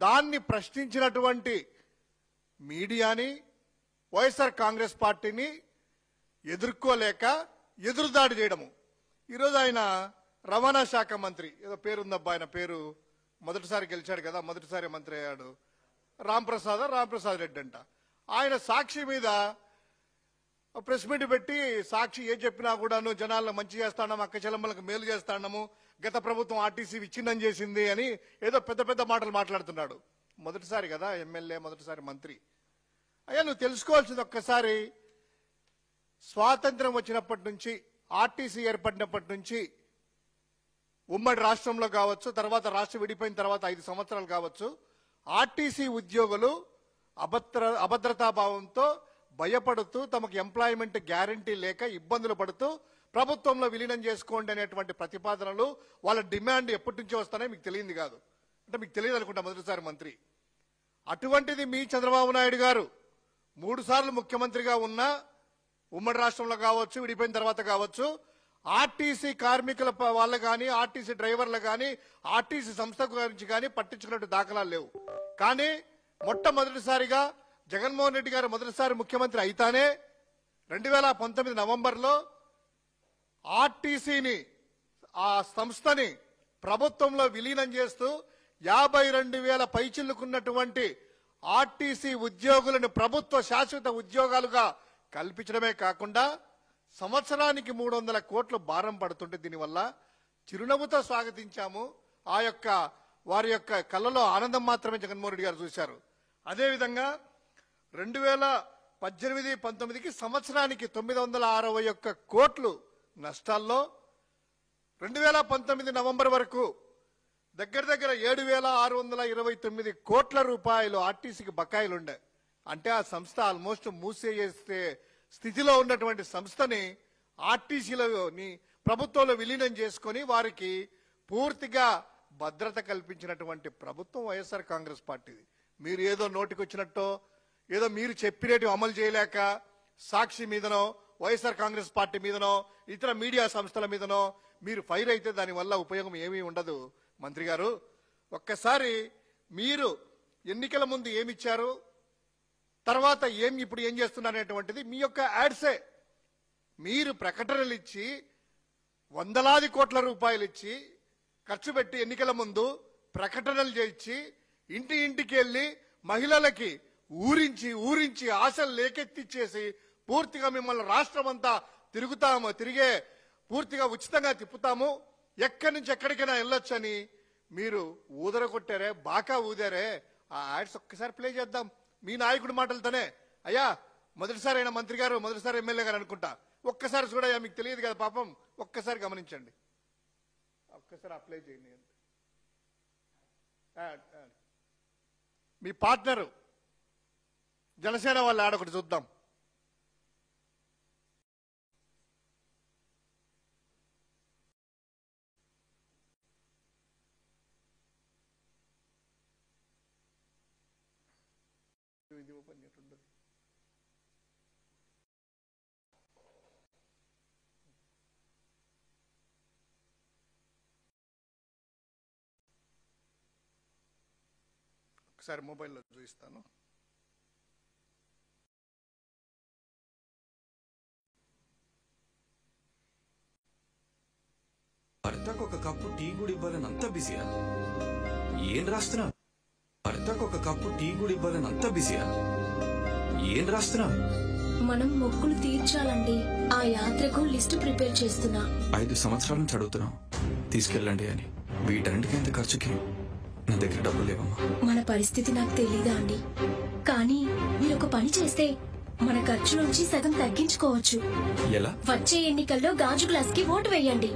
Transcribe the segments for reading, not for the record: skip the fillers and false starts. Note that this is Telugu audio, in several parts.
దాన్ని ప్రశ్నించినటువంటి మీడియాని వైఎస్ఆర్ కాంగ్రెస్ పార్టీని ఎదుర్కోలేక ఎదురుదాడి చేయడము. ఈరోజు ఆయన రవాణా శాఖ మంత్రి, ఏదో పేరుందబ్బా, ఆయన పేరు మొదటిసారి గెలిచాడు కదా, మొదటిసారి మంత్రి అయ్యాడు, రాంప్రసాద్ రెడ్డి అంట. ఆయన సాక్షి మీద ప్రెస్ మీట్ పెట్టి సాక్షి ఏం చెప్పినా కూడాను జనాలను మంచి చేస్తాము, అక్క చెల్లెమ్మలకు మేలు చేస్తాము, గత ప్రభుత్వం ఆర్టీసీ విచ్ఛిన్నం చేసింది అని ఏదో పెద్ద పెద్ద మాటలు మాట్లాడుతున్నాడు. మొదటిసారి కదా ఎమ్మెల్యే, మొదటిసారి మంత్రి. అయ్యా నువ్వు తెలుసుకోవాల్సింది ఒక్కసారి, స్వాతంత్రం వచ్చినప్పటి నుంచి, ఆర్టీసీ ఏర్పడినప్పటి నుంచి ఉమ్మడి రాష్ట్రంలో కావచ్చు, తర్వాత రాష్ట్రం విడిపోయిన తర్వాత 5 సంవత్సరాలు కావచ్చు, ఆర్టీసీ ఉద్యోగులు అభద్రతాభావంతో భయపడుతూ, తమకు ఎంప్లాయ్మెంట్ గ్యారంటీ లేక ఇబ్బందులు పడుతూ ప్రభుత్వంలో విలీనం చేసుకోండి అనేటువంటి ప్రతిపాదనలు, వాళ్ళ డిమాండ్ ఎప్పటి నుంచో వస్తాయో మీకు తెలియంది కాదు, అంటే మీకు తెలియదు అనుకుంటా మొదటిసారి మంత్రి. అటువంటిది మీ చంద్రబాబు నాయుడు గారు 3 సార్లు ముఖ్యమంత్రిగా ఉన్న ఉమ్మడి రాష్ట్రంలో కావచ్చు, విడిపోయిన తర్వాత కావచ్చు, ఆర్టీసీ కార్మికుల వాళ్ళు కానీ, ఆర్టీసీ డ్రైవర్లు కానీ, ఆర్టీసీ సంస్థ గురించి కానీ పట్టించుకున్నట్టు దాఖలాలు లేవు. కానీ మొట్టమొదటిసారిగా జగన్మోహన్ రెడ్డి గారు మొదటిసారి ముఖ్యమంత్రి అయితేనే 2019 నవంబర్లో ఆర్టీసీని, ఆ సంస్థని ప్రభుత్వంలో విలీనం చేస్తూ 52,000 పైచిల్లుకున్నటువంటి ఆర్టీసీ ఉద్యోగులను ప్రభుత్వ శాశ్వత ఉద్యోగాలుగా కల్పించడమే కాకుండా సంవత్సరానికి 300 కోట్లు భారం పడుతుంటే దీనివల్ల చిరునవ్వుతో స్వాగతించాము. వారి యొక్క కళ్ళలో ఆనందం మాత్రమే జగన్మోహన్ రెడ్డి గారు చూశారు. అదేవిధంగా 2018-19కి సంవత్సరానికి 961 కోట్లు నష్టాల్లో 2019 నవంబర్ వరకు దగ్గర 7,629 కోట్ల రూపాయలు ఆర్టీసీకి బకాయిలుండే. అంటే ఆ సంస్థ ఆల్మోస్ట్ మూసేసే స్థితిలో ఉన్నటువంటి సంస్థని ఆర్టీసీలోని ప్రభుత్వంలో విలీనం చేసుకొని వారికి పూర్తిగా భద్రత కల్పించినటువంటి ప్రభుత్వం వైఎస్ఆర్ కాంగ్రెస్ పార్టీది. మీరు ఏదో నోటికొచ్చినట్టో, ఏదో మీరు చెప్పినట్టు అమలు చేయలేక సాక్షి మీదనో, వైఎస్ఆర్ కాంగ్రెస్ పార్టీ మీదనో, ఇతర మీడియా సంస్థల మీదనో మీరు ఫైర్ అయితే దానివల్ల ఉపయోగం ఏమీ ఉండదు. మంత్రి గారు, ఒక్కసారి మీరు ఎన్నికల ముందు ఏమిచ్చారు, తర్వాత ఇప్పుడు ఏం చేస్తున్నారనేటువంటిది మీ యొక్క యాడ్సే. మీరు ప్రకటనలు ఇచ్చి వందలాది కోట్ల రూపాయలు ఇచ్చి ఖర్చు పెట్టి ఎన్నికల ముందు ప్రకటనలు చేయించి ఇంటికి వెళ్ళి మహిళలకి ఊరించి ఆశలు లేకెత్తిచ్చేసి పూర్తిగా మిమ్మల్ని రాష్ట్రం అంతా తిరిగే పూర్తిగా ఉచితంగా తిప్పుతాము, ఎక్కడి నుంచి ఎక్కడికైనా వెళ్ళొచ్చని మీరు ఊదర కొట్టారే, బాకా ఊదారే. ఆ యాడ్స్ ఒక్కసారి ప్లే చేద్దాం మీ నాయకుడి మాటలతోనే. అయ్యా మొదటిసారి అయినా మంత్రి గారు, మొదటిసారి ఎమ్మెల్యే గారు అనుకుంటా, ఒక్కసారి చూడయ్యా, మీకు తెలియదు కదా పాపం, ఒక్కసారి గమనించండి, ఒక్కసారి అప్లై చేయండి. మీ పార్ట్నరు జనసేన వాళ్ళు ఆడొకటి చూద్దాం. ఇది ఓపెన్ చేస్తుండదు. ఒకసారి మొబైల్లో చూపిస్తాను. భర్తకు ఒక కప్పు టీ కూడా ఇవ్వాలని అంత బిజీయా? ఏం రాస్తున్నా? భర్తకు ఒక కప్పు టీ కూడా ఇవ్వాలని అంత బిజీయా? ఏం రాస్తున్నా? మనం మొక్కులు తీర్చాలండి. ఆ యాత్రకు లిస్ట్ ప్రిపేర్ చేస్తున్నా. 5 సంవత్సరాల నుంచి అడుగుతున్నాం తీసుకెళ్ళండి అని. వీటన్నిటికీ ఎంత ఖర్చుకి నా దగ్గర డబ్బులు లేవమ్మా. మన పరిస్థితి నాకు తెలీదా అండి, కానీ మీరు ఒక పని చేస్తే మన ఖర్చు నుంచి సగం తగ్గించుకోవచ్చు. ఎలా? వచ్చే ఎన్నికల్లో గాజు గ్లాస్ కి ఓటు వేయండి.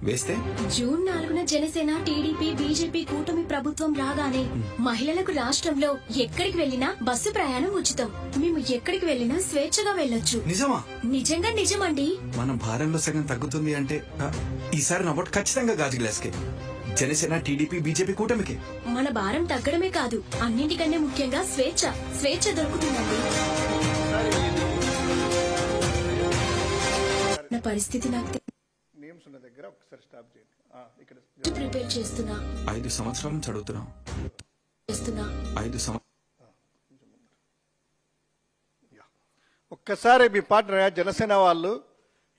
వేస్తే జూన్ 4న జనసేన, టీడీపీ, బీజేపీ కూటమి ప్రభుత్వం రాగానే మహిళలకు రాష్ట్రంలో ఎక్కడికి వెళ్లినా బస్సు ప్రయాణం ఉచితం. మేము ఎక్కడికి వెళ్లినా స్వేచ్ఛగా వెళ్ళొచ్చు. నిజమా? నిజంగా నిజమండి. మన భారంలో సగం తగ్గుతుంది అంటే ఈసారి నా ఓటు ఖచ్చితంగా గాజు గ్లాస్కే. జనసేన, టీడీపీ, బీజేపీ కూటమికి. మన భారం తగ్గడమే కాదు, అన్నింటికన్నా ముఖ్యంగా స్వేచ్ఛ దొరుకుతుందండి. నా పరిస్థితి నాకు దగ్గర ఒకసారి స్టాప్ చేయండి. ఇక్కడ ప్రిపేర్ చేస్తున్నా. 5 సంవత్సరాల నుంచి అడుగుతున్నాం చేస్తున్నా. 5 సంవత్సరాలు ఒక్కసారి మీ పార్టీ జనసేన వాళ్ళు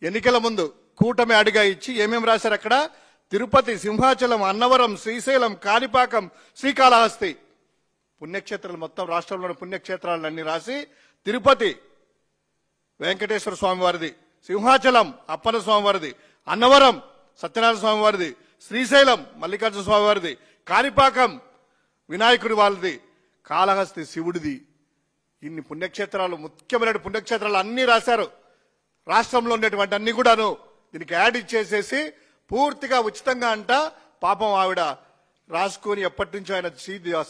ఎన్నికల ముందు కూటమి అడిగా ఇచ్చి ఏమేమి రాశారు అక్కడ? తిరుపతి, సింహాచలం, అన్నవరం, శ్రీశైలం, కాణిపాకం, శ్రీకాళహస్తి పుణ్యక్షేత్రాలు మొత్తం రాష్ట్రంలోని పుణ్యక్షేత్రాలన్నీ రాసి తిరుపతి వెంకటేశ్వర స్వామి వారిది, సింహాచలం అప్పన్న స్వామి వారిది, అన్నవరం సత్యనారాయణ స్వామి వారిది, శ్రీశైలం మల్లికార్జున స్వామి వారిది, కాణిపాకం వినాయకుడి వాళ్ళది, కాళహస్తి శివుడిది. ఇన్ని పుణ్యక్షేత్రాలు, ముఖ్యమైన పుణ్యక్షేత్రాలు అన్ని రాశారు. రాష్ట్రంలో ఉండేటువంటి అన్ని కూడాను దీనికి యాడ్ ఇచ్చేసేసి పూర్తిగా ఉచితంగా అంట. పాపం ఆవిడ రాసుకొని ఎప్పటి నుంచో ఆయన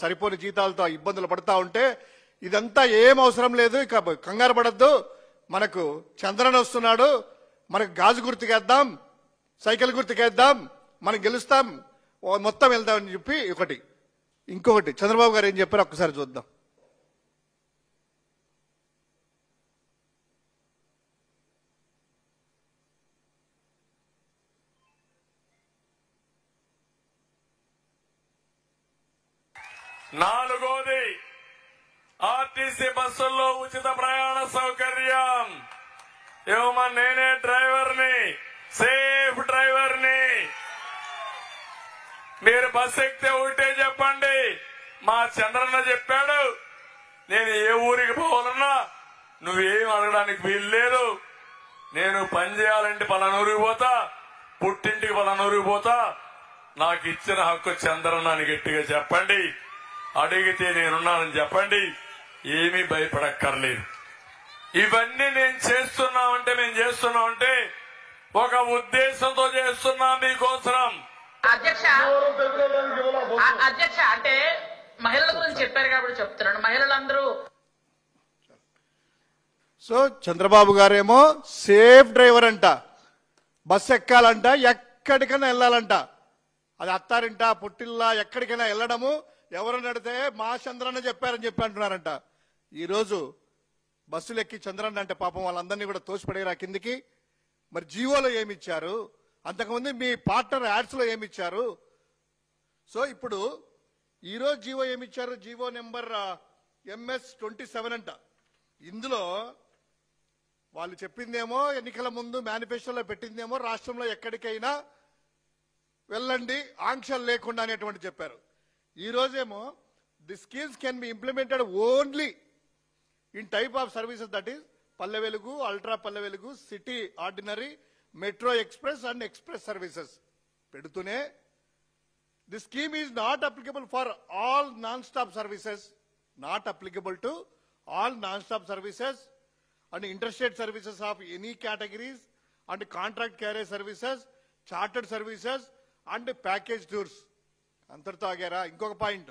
సరిపోని జీతాలతో ఇబ్బందులు పడతా ఉంటే ఇదంతా ఏం అవసరం లేదు, ఇక కంగారు పడద్దు, మనకు చంద్రన్ వస్తున్నాడు, మనకు గాజు గుర్తుకేద్దాం, సైకిల్ గుర్తుకేద్దాం, మనం గెలుస్తాం, మొత్తం వెళ్దామని చెప్పి ఒకటి. ఇంకొకటి చంద్రబాబు గారు ఏం చెప్పారో ఒక్కసారి చూద్దాం. నాలుగోది ఆర్టీసీ బస్సుల్లో ఉచిత ప్రయాణ సౌకర్యం ఇవ్వమని నేనే డ్రైవర్ని, సేఫ్ డ్రైవర్ని. మీరు బస్సు ఎక్కితే ఒకటే చెప్పండి, మా చంద్రన్న చెప్పాడు, నేను ఏ ఊరికి పోవాలన్నా నువ్వేం అడగడానికి వీలు లేదు, నేను పని చేయాలంటే పలానూరికి పోతా, పుట్టింటికి పలానూరికి పోతా, నాకు ఇచ్చిన హక్కు చంద్రన్న అని గట్టిగా చెప్పండి. అడిగితే నేనున్నానని చెప్పండి, ఏమీ భయపడక్కర్లేదు. ఇవన్నీ నేను చేస్తున్నామంటే మేము చేస్తున్నామంటే ఒక ఉద్దేశంతో చేస్తున్నా మీకోసం. అధ్యక్ష అంటే మహిళల గురించి చెప్పారు కాబట్టి చెప్తున్నాను. మహిళలందరూ సో చంద్రబాబు గారేమో సేఫ్ డ్రైవర్ అంట, బస్సు ఎక్కాలంట, ఎక్కడికైనా వెళ్ళాలంట, అది అత్తారింట పుట్టిల్లా ఎక్కడికైనా వెళ్ళడము, ఎవరు నడితే మా చంద్రన్న చెప్పారని చెప్పి అంటున్నారంట. ఈరోజు బస్సులు ఎక్కి చంద్రన్న అంటే పాపం వాళ్ళందరినీ కూడా తోసిపడేరా కిందికి. మరి జీవోలో ఏమిచ్చారు, అంతకుముందు మీ పార్ట్నర్ యాడ్స్ లో ఏమిచ్చారు? సో ఇప్పుడు ఈరోజు జీవో ఏమిచ్చారు? జీవో నెంబర్ MS-27 అంట. ఇందులో వాళ్ళు చెప్పిందేమో ఎన్నికల ముందు మేనిఫెస్టోలో పెట్టిందేమో రాష్ట్రంలో ఎక్కడికైనా వెళ్ళండి ఆంక్షలు లేకుండా అనేటువంటి చెప్పారు. ఈ రోజేమో the schemes can be implemented only in type of services, that is Palle Velugu, ultra Palle Velugu, city ordinary, metro express and express services పెడుతూనే the scheme is not applicable for all non stop services, not applicable to all non-stop services and interstate services of any categories and contract carrier services, chartered services and package tours. అంతటితో ఆగారా? ఇంకొక point,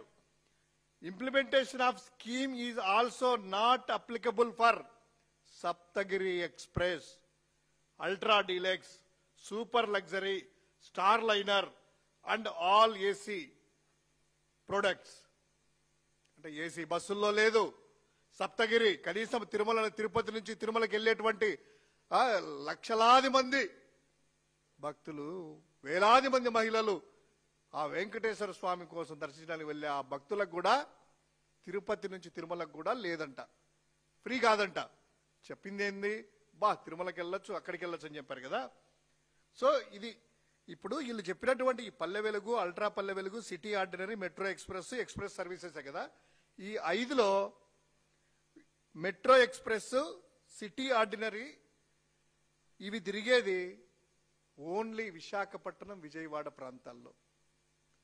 implementation of scheme is also not applicable for Saptagiri express, ultra deluxe, super luxury, star liner and all AC products. అంటే ఏసీ బస్సుల్లో లేదు. సప్తగిరి కనీసం తిరుపతి నుంచి తిరుమలకి వెళ్ళేటువంటి లక్షలాది మంది భక్తులు, వేలాది మంది మహిళలు ఆ వెంకటేశ్వర స్వామి కోసం దర్శించడానికి వెళ్ళే ఆ భక్తులకు కూడా తిరుపతి నుంచి తిరుమలకు కూడా లేదంట, ఫ్రీ కాదంట. చెప్పింది ఏంది? తిరుమలకి వెళ్ళొచ్చు, అక్కడికి వెళ్ళొచ్చు అని చెప్పారు కదా. సో ఇది ఇప్పుడు వీళ్ళు చెప్పినటువంటి ఈ పల్లె Velugu, ultra Palle Velugu, city ordinary, metro express, express services కదా. ఈ 5లో మెట్రో ఎక్స్ప్రెస్, సిటీ ఆర్డినరీ ఇవి తిరిగేది ఓన్లీ విశాఖపట్నం, విజయవాడ ప్రాంతాల్లో.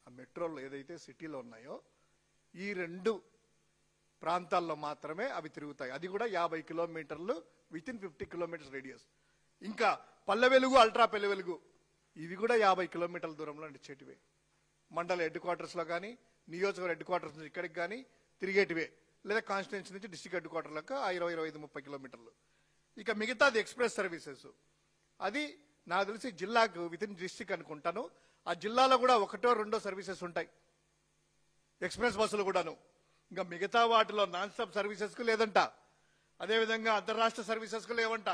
ఆ మెట్రోలు ఏదైతే సిటీలో ఉన్నాయో ఈ 2 ప్రాంతాల్లో మాత్రమే అవి తిరుగుతాయి. అది కూడా 50 కిలోమీటర్లు వితిన్ 50 కిలోమీటర్స్ రేడియస్. ఇంకా పల్లె వెలుగు, అల్ట్రా పల్లె వెలుగు ఇవి కూడా 50 కిలోమీటర్ల దూరంలో నడిచేటివే. మండల హెడ్ క్వార్టర్స్ లో కానీ, నియోజకవర్గ హెడ్ క్వార్టర్స్ నుంచి ఇక్కడికి కానీ తిరిగేటివే, లేదా కాన్స్టిట్యున్సీ నుంచి డిస్ట్రిక్ట్ హెడ్ క్వార్టర్లకు 20-25-30 కిలోమీటర్లు. ఇక మిగతాది ఎక్స్ప్రెస్ సర్వీసెస్, అది నాకు తెలిసి జిల్లాకు వితిన్ డిస్ట్రిక్ట్ అనుకుంటాను. ఆ జిల్లాలో కూడా 1-2 సర్వీసెస్ ఉంటాయి ఎక్స్ప్రెస్ బస్సులు కూడాను. ఇంకా మిగతా వాటిలో నాన్ స్టాప్ సర్వీసెస్ కు లేదంట, అదేవిధంగా అంతర్రాష్ట్ర సర్వీసెస్ కు లేవంట,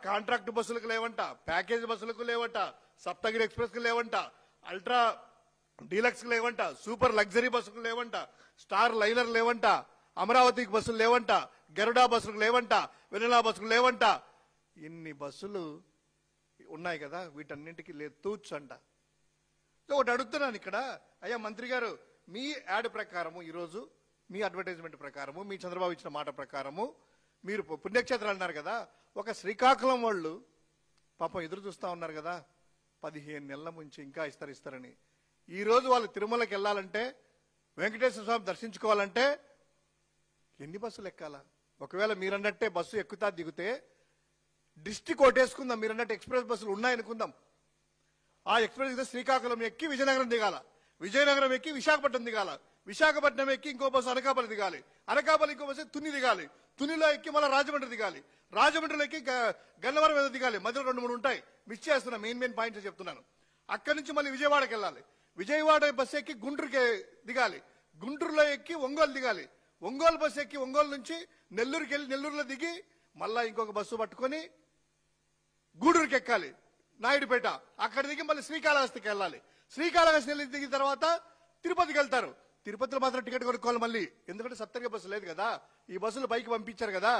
కాంట్రాక్ట్ బస్సులకు లేవంట, ప్యాకేజ్ బస్సులకు లేవంట, సప్తగిరి ఎక్స్ప్రెస్ కు లేవంట, అల్ట్రా డీలక్స్ లేవంట, సూపర్ లగ్జరీ బస్సులు లేవంట, స్టార్ లైనర్ లేవంట, అమరావతికి బస్సులు లేవంట, గరుడా బస్సులు లేవంట, వెనిలా బస్సులు లేవంట. ఇన్ని బస్సులు ఉన్నాయి కదా, వీటన్నింటికి లేదు తూచ్ అంట. ఒకటి అడుగుతున్నాను ఇక్కడ, అయ్యా మంత్రి గారు, మీ యాడ్ ప్రకారము ఈరోజు మీ అడ్వర్టైజ్మెంట్ ప్రకారము మీ చంద్రబాబు ఇచ్చిన మాట ప్రకారము మీరు పుణ్యక్షేత్రాలు అన్నారు కదా, ఒక శ్రీకాకుళం వాళ్ళు పాపం ఎదురు చూస్తా ఉన్నారు కదా 15 నెలల నుంచి ఇంకా ఇస్తారని. ఈ రోజు వాళ్ళు తిరుమలకి వెళ్ళాలంటే, వెంకటేశ్వర స్వామి దర్శించుకోవాలంటే ఎన్ని బస్సులు ఎక్కాలా? ఒకవేళ మీరన్నట్టే బస్సు ఎక్కుతా దిగితే డిస్టిక్ ఓటేసుకుందాం, మీరన్నట్టు ఎక్స్ప్రెస్ బస్సులు ఉన్నాయనుకుందాం. ఆ ఎక్స్ప్రెస్ దిగితే శ్రీకాకుళం ఎక్కి విజయనగరం దిగాల, విజయనగరం ఎక్కి విశాఖపట్నం దిగాల, విశాఖపట్నం ఎక్కి ఇంకో బస్సు అనకాపల్లి దిగాలి, అనకాపల్లి ఇంకో బస్సు తుని దిగాలి, తునిలో ఎక్కి మళ్ళీ రాజమండ్రి దిగాలి, రాజమండ్రిలో ఎక్కి గన్నవరం మీద దిగాలి. మధ్యలో 2-3 ఉంటాయి, మిస్ చేస్తున్నా, మెయిన్ పాయింట్స్ చెప్తున్నాను. అక్కడి నుంచి మళ్ళీ విజయవాడకి వెళ్ళాలి, విజయవాడ బస్సు ఎక్కి గుంటూరుకి దిగాలి, గుంటూరులో ఎక్కి ఒంగోలు దిగాలి, ఒంగోలు బస్సు ఎక్కి ఒంగోలు నుంచి నెల్లూరుకి వెళ్ళి నెల్లూరులో దిగి మళ్ళా ఇంకొక బస్సు పట్టుకొని గూడూరుకి ఎక్కాలి, నాయుడుపేట, అక్కడ దిగి మళ్ళీ శ్రీకాళహస్తికి వెళ్ళాలి, శ్రీకాళహస్తి వెళ్ళి దిగిన తర్వాత తిరుపతికి వెళ్తారు. తిరుపతిలో మాత్రం టికెట్ కొనుక్కోవాలి మళ్ళీ, ఎందుకంటే సప్తర్గ బస్సు లేదు కదా, ఈ బస్సులు పైకి పంపించారు కదా.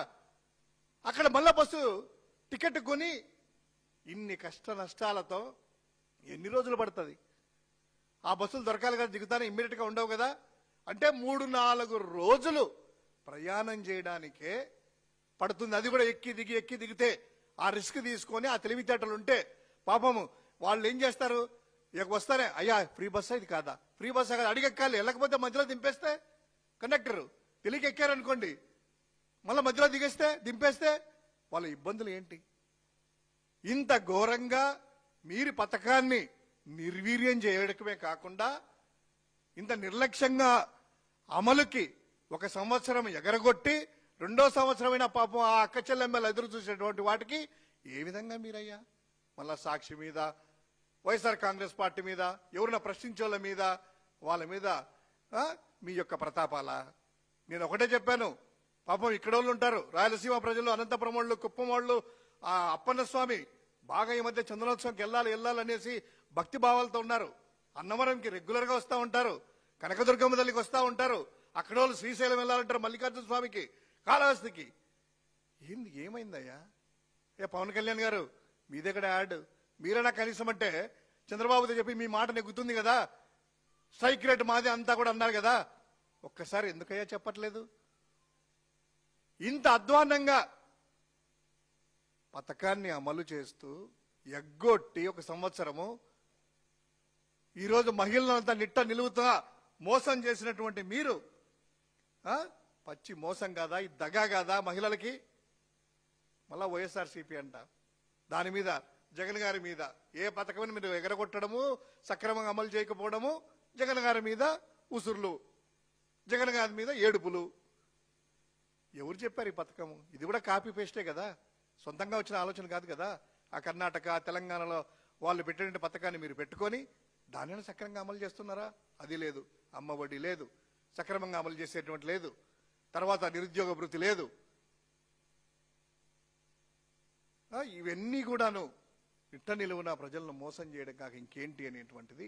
అక్కడ మళ్ళా బస్సు టికెట్ కొని ఇన్ని కష్ట నష్టాలతో ఎన్ని రోజులు పడుతుంది? ఆ బస్సులు దొరకాలి కదా, దిగుతానే ఇమ్మీడియట్ గా ఉండవు కదా. అంటే 3-4 రోజులు ప్రయాణం చేయడానికే పడుతుంది. అది కూడా ఎక్కి దిగితే ఆ రిస్క్ తీసుకొని ఆ తెలివితేటలు ఉంటే పాపము వాళ్ళు ఏం చేస్తారు? వస్తారే, అయ్యా ఫ్రీ బస్సా ఇది కాదా, ఫ్రీ బస్సా కాదు, అడిగెక్కాలి, వెళ్ళకపోతే మధ్యలో దింపేస్తే కండక్టర్ తెలియక ఎక్కారనుకోండి, మళ్ళీ మధ్యలో దింపేస్తే వాళ్ళ ఇబ్బందులు ఏంటి? ఇంత ఘోరంగా మీరు పథకాన్ని నిర్వీర్యం చేయడమే కాకుండా ఇంత నిర్లక్ష్యంగా అమలుకి 1 సంవత్సరం ఎగరగొట్టి 2వ సంవత్సరమైన పాపం ఆ అక్క చెల్లెమ్మలు ఎదురు చూసేటువంటి వాటికి ఏ విధంగా మీరయ్యా మళ్ళా సాక్షి మీద, వైఎస్ఆర్ కాంగ్రెస్ పార్టీ మీద, ఎవరిన ప్రశ్నించే మీద, వాళ్ళ మీద మీ యొక్క ప్రతాపాల? నేను ఒకటే చెప్పాను, పాపం ఇక్కడ వాళ్ళు ఉంటారు, రాయలసీమ ప్రజలు, అనంతపురం వాళ్ళు, కుప్పం వాళ్ళు, ఆ అప్పన్న స్వామి బాగా ఈ మధ్య చందనోత్సవంకి వెళ్ళాలనేసి భక్తి భావాలతో ఉన్నారు. అన్నవరంకి రెగ్యులర్ గా వస్తూ ఉంటారు, కనకదుర్గమ్మ తల్లికి వస్తూ ఉంటారు, అక్కడ వాళ్ళు శ్రీశైలం వెళ్ళాలంటారు, మల్లికార్జున స్వామికి, కాళహస్తికి. ఏమైందయ్యా? పవన్ కళ్యాణ్ గారు మీ దగ్గర యాడ్ మీరైనా కనీసం అంటే చంద్రబాబుతో చెప్పి మీ మాట నెగ్గుతుంది కదా, స్ట్రైక్ రేట్ మాదే అంతా కూడా అన్నారు కదా, ఒక్కసారి ఎందుకయ్యా చెప్పట్లేదు? ఇంత అధ్వాన్నంగా పథకాన్ని అమలు చేస్తూ ఎగ్గొట్టి 1 సంవత్సరము ఈరోజు మహిళలంతా నిట్ట నిలువుతా మోసం చేసినటువంటి మీరు పచ్చి మోసం కాదా? ఈ దగా కాదా మహిళలకి? మళ్ళా వైఎస్ఆర్సీపీ అంట, దాని మీద జగన్ గారి మీద ఏ పథకం మీరు ఎగరగొట్టడము, సక్రమంగా అమలు చేయకపోవడము, జగన్ గారి మీద ఉసుర్లు, జగన్ గారి మీద ఏడుపులు. ఎవరు చెప్పారు ఈ పథకము? ఇది కూడా కాపీ పేస్టే కదా, సొంతంగా వచ్చిన ఆలోచన కాదు కదా. ఆ కర్ణాటక, తెలంగాణలో వాళ్ళు పెట్టిన పథకాన్ని మీరు పెట్టుకొని దానిని సక్రమంగా అమలు చేస్తున్నారా? అది లేదు. అమ్మ ఒడి లేదు, సక్రమంగా అమలు చేసేటువంటి లేదు, తర్వాత నిరుద్యోగ భృతి లేదు. ఇవన్నీ కూడాను నిట్ట నిలువున ప్రజలను మోసం చేయడం కాక ఇంకేంటి అనేటువంటిది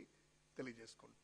తెలియజేసుకోండి.